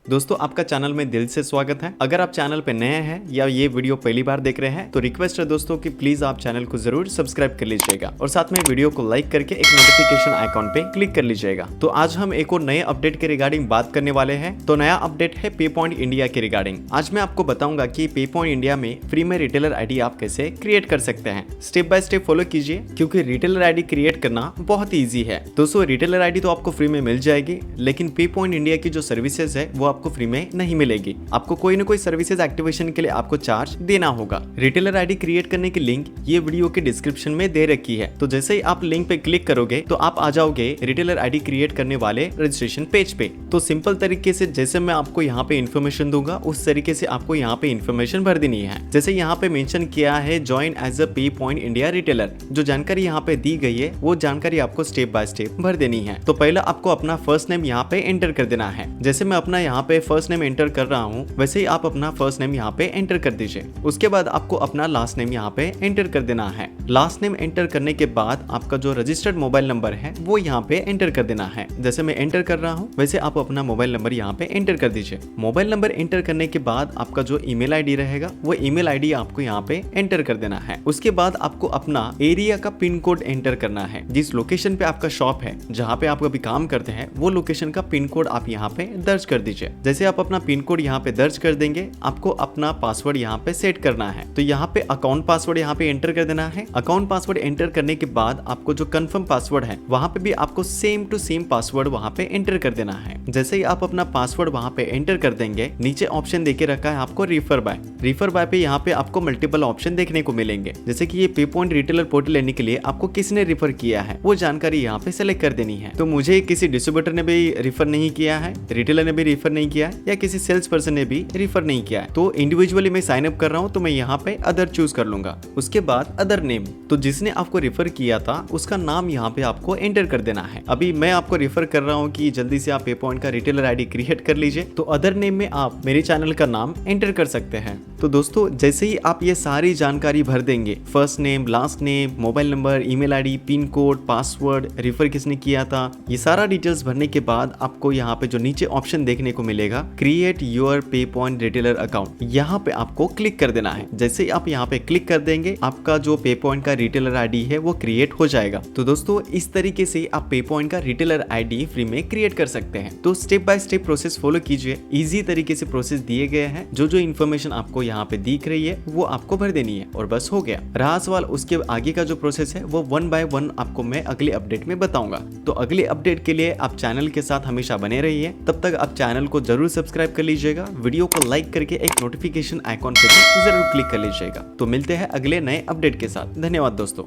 दोस्तों आपका चैनल में दिल से स्वागत है। अगर आप चैनल पे नए हैं या ये वीडियो पहली बार देख रहे हैं तो रिक्वेस्ट है दोस्तों कि प्लीज आप चैनल को जरूर सब्सक्राइब कर लीजिएगा और साथ में वीडियो को लाइक करके एक नोटिफिकेशन आइकॉन पे क्लिक कर लीजिएगा। तो आज हम एक और नए अपडेट के रिगार्डिंग बात करने वाले हैं। तो नया अपडेट है पे पॉइंट इंडिया के रिगार्डिंग। आज मैं आपको बताऊंगा कि पे पॉइंट इंडिया में फ्री में रिटेलर आईडी आप कैसे क्रिएट कर सकते हैं। स्टेप बाय स्टेप फॉलो कीजिए क्योंकि रिटेलर आईडी क्रिएट करना बहुत ईजी है। दोस्तों रिटेलर आईडी तो आपको फ्री में मिल जाएगी, लेकिन पे पॉइंट इंडिया की जो सर्विसेज है वो आपको फ्री में नहीं मिलेगी। आपको कोई ना कोई सर्विसेज एक्टिवेशन के लिए आपको चार्ज देना होगा। रिटेलर आईडी क्रिएट करने की लिंक ये वीडियो के डिस्क्रिप्शन में दे रखी है। तो जैसे ही आप लिंक पे क्लिक करोगे तो आप आ जाओगे रिटेलर आईडी क्रिएट करने वाले रजिस्ट्रेशन पेज पे। तो सिंपल तरीके से जैसे मैं आपको यहाँ पे इन्फॉर्मेशन दूंगा उस तरीके से आपको यहाँ पे इन्फॉर्मेशन भर देनी है। जैसे यहाँ पे मेंशन किया है ज्वाइन एज अ पे पॉइंट इंडिया रिटेलर, जो जानकारी यहाँ पे दी गई है वो जानकारी आपको स्टेप बाय स्टेप भर देनी है। तो पहले आपको अपना फर्स्ट नेम यहाँ पे एंटर कर देना है। जैसे मैं अपना यहाँ पे फर्स्ट नेम एंटर कर रहा हूँ वैसे ही आप अपना फर्स्ट नेम यहाँ पे एंटर कर दीजिए। उसके बाद आपको अपना लास्ट नेम यहाँ पे एंटर कर देना है। लास्ट नेम एंटर करने के बाद आपका जो रजिस्टर्ड मोबाइल नंबर है वो यहाँ पे एंटर कर देना है। जैसे मैं एंटर कर रहा हूँ वैसे आप अपना मोबाइल नंबर यहाँ पे एंटर कर दीजिए। मोबाइल नंबर एंटर करने के बाद आपका जो ईमेल आईडी रहेगा वो ईमेल आईडी आपको यहाँ पे एंटर कर देना है। उसके बाद आपको अपना एरिया का पिन कोड एंटर करना है। जिस लोकेशन पे आपका शॉप है, जहाँ पे आप अभी काम करते हैं, वो लोकेशन का पिन कोड आप यहाँ पे दर्ज कर दीजिए। जैसे आप अपना पिन कोड यहाँ पे दर्ज कर देंगे आपको अपना पासवर्ड यहाँ पे सेट करना है। तो यहाँ पे अकाउंट पासवर्ड यहाँ पे एंटर कर देना है। अकाउंट पासवर्ड एंटर करने के बाद आपको जो कंफर्म पासवर्ड है वहाँ पे भी आपको सेम टू सेम पासवर्ड वहाँ पे एंटर कर देना है। जैसे ही आप अपना पासवर्ड वहाँ पे एंटर कर देंगे नीचे ऑप्शन देके रखा है आपको रिफर बाय। रिफर बाय पे यहाँ पे आपको मल्टीपल ऑप्शन देखने को मिलेंगे। जैसे कि ये पे पॉइंट रिटेलर पोर्टल लेने के लिए आपको किसने रिफर किया है वो जानकारी यहाँ पे सेलेक्ट कर देनी है। तो मुझे किसी डिस्ट्रीब्यूटर ने भी रिफर नहीं किया है, रिटेलर ने भी रिफर नहीं किया है या किसी सेल्स पर्सन ने भी रिफर नहीं किया है। तो इंडिविजुअली मैं साइन अप कर रहा हूँ तो मैं यहाँ पे अदर चूज कर लूंगा। उसके बाद अदर नेम, तो जिसने आपको रिफर किया था उसका नाम यहाँ पे आपको एंटर कर देना है। अभी मैं आपको रिफर कर रहा हूँ कि जल्दी से आप पे पॉइंट का रिटेलर आईडी क्रिएट कर लीजिए। तो अदर नेम में आप मेरे चैनल का नाम एंटर कर सकते हैं। तो दोस्तों जैसे ही आप ये सारी जानकारी भर देंगे, first name, last name, mobile number, email ID, pin code, password, refer किसने किया था, ये सारा डिटेल्स भरने के बाद आपको यहाँ पे जो नीचे ऑप्शन देखने को मिलेगा क्रिएट योर पे पॉइंट रिटेलर अकाउंट, यहाँ पे आपको क्लिक कर देना है। जैसे ही आप यहाँ पे क्लिक कर देंगे आपका जो पे पॉइंट का रिटेलर आईडी है वो क्रिएट हो जाएगा। तो दोस्तों इस तरीके से आप पे पॉइंट का रिटेलर आईडी फ्री में क्रिएट कर सकते हैं। तो step by step process follow कीजिए। इजी तरीके से प्रोसेस दिए गए हैं। जो जो इन्फॉर्मेशन आपको यहाँ पे दिख रही है वो आपको भर देनी है और बस हो गया। रहा सवाल उसके आगे का जो प्रोसेस है वो वन बाय वन आपको मैं अगले अपडेट में बताऊंगा। तो अगले अपडेट के लिए आप चैनल के साथ हमेशा बने रहिए। तब तक आप चैनल को जरूर सब्सक्राइब कर लीजिएगा, वीडियो को लाइक करके एक नोटिफिकेशन आइकॉन पे जरूर क्लिक कर लीजिएगा। तो मिलते हैं अगले नए अपडेट के साथ। धन्यवाद दोस्तों।